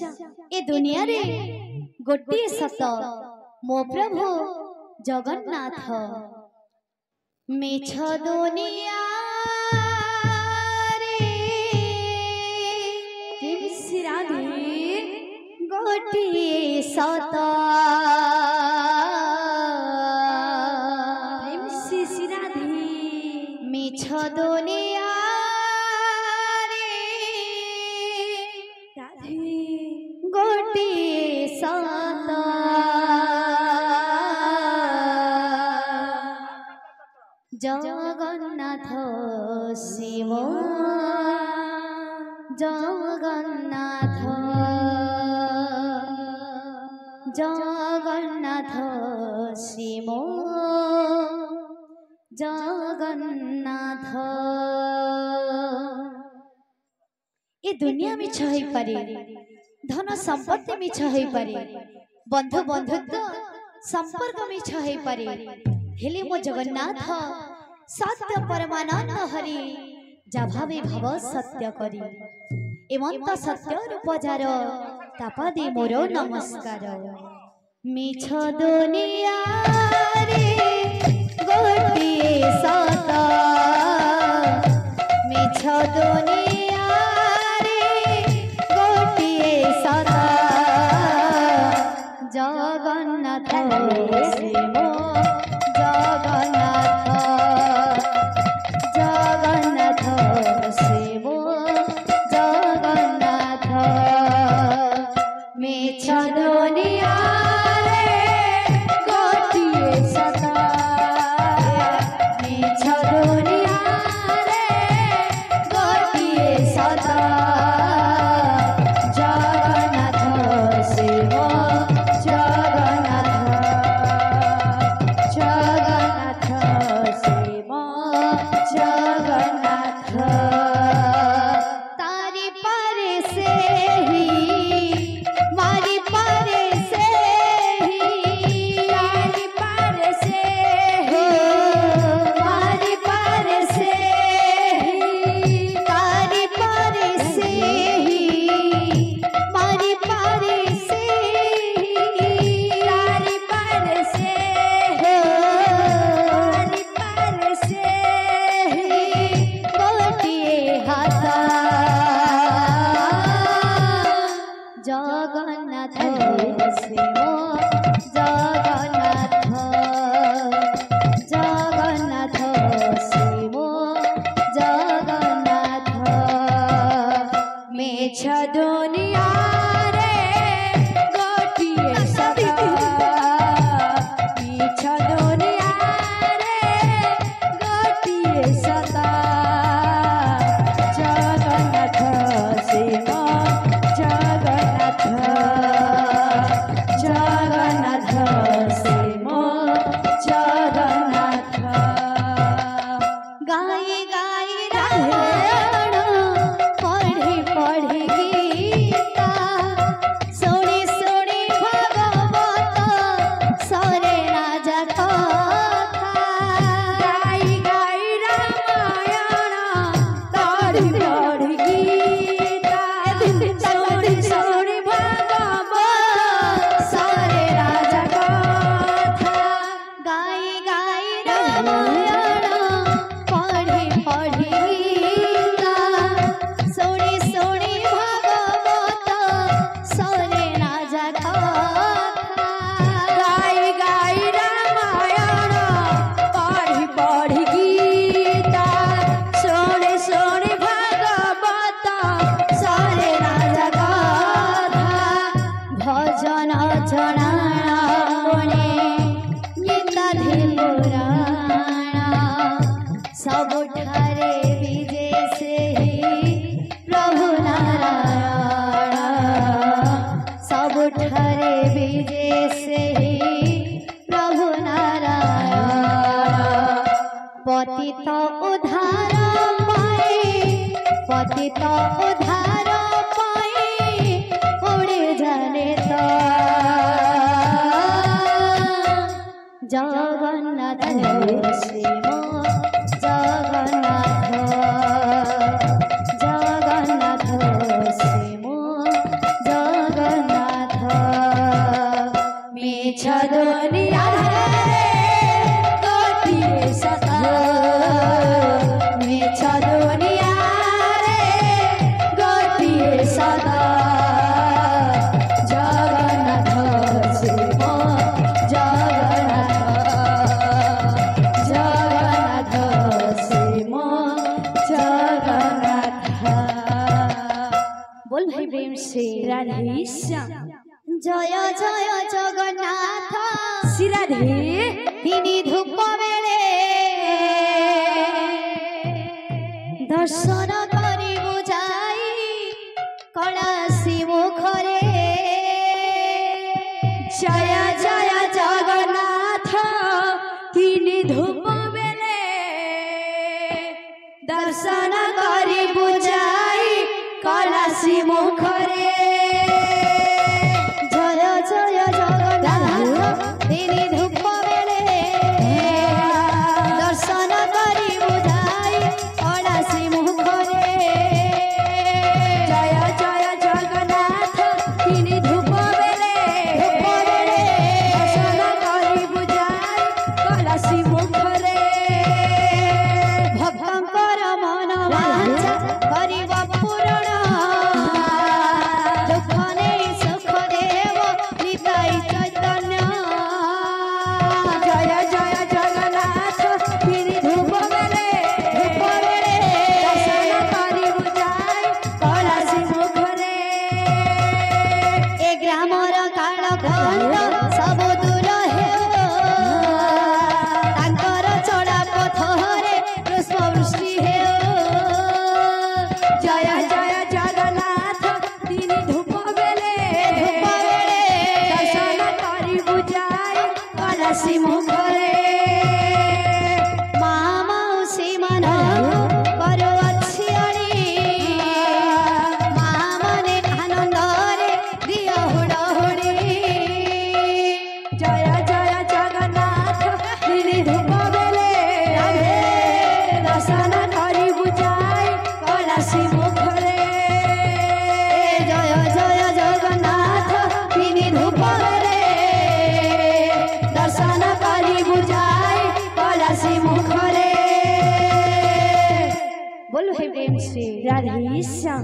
ए दुनिया रे गोटे सत मो प्रभु जगन्नाथ मेछ दुनिया गोटे सत मेछ दुनिया गोटे सत जगन्नाथ शिव जगन्नाथ जगन्नाथ शिव जगन्नाथ ए दुनिया मिछ होई पारे धन संपत्ति मिछ होई पारे बंधु बंधुत्व संपर्क मिछ होई पारे हेले मो जगन्नाथ सत्य परमानंद हरि जाभावे भव सत्य करी एमंत सत्य रूपजार तापादे मोर नमस्कार मिछ दुनिया रे गोटे सत मिछ दुनिया रे गोटे सत जगन्नाथ शिव जगन्नाथ जगन्नाथ शिव जगन्नाथ मेछ दुनिया पतित उद्धार पाए उड़े जाने तो जगन्नाथ शिव जगन्नाथ जगन्नाथ शिव जगन्नाथ राधे श्याम जय जय जगन्नाथ श्री राधे तिनी धूप बेले दर्शन करिबु जाई कलासी मुखरे जय जय जगन्नाथ तिनी धूप बेले दर्शन करिबु जाई कलासी मुखरे जय जय जगन्नाथ तिनी धूप बेले दर्शन करिबु जाई कलासी मुखरे जय जय जगन्नाथ तिनी धूप बेले दर्शन करिबु जाई कलासी मुखरे भक्तंकर मन वांछा करिब पूर्ण दुख नहीं सुख देव निताई चैतन्य जय जय जगन्नाथ तिनी धूप बेले दर्शन करिबु जाई कलासी मुखरे ए ग्रामर काल खंड सब दूर हेउ तांकर चढ़ा पथरे पुष्प वृष्टि हेउ जय जय जगन्नाथ तिनी धूप बेले दर्शन करिबु जाई कलासी मुखरे मामाउसी मन करो अच्छी अड़ी मामने आनंद रे दियो हुड़हुड़ी जय जय जगन्नाथ तिनी धूप बेले दर्शन करिबु जाई कलासी मुखरे जय जय जगन्नाथ तिनी धूप बेले दर्शन करिबु जाई कलासी मुखरे बोलो हे प्रेम से राधे श्याम।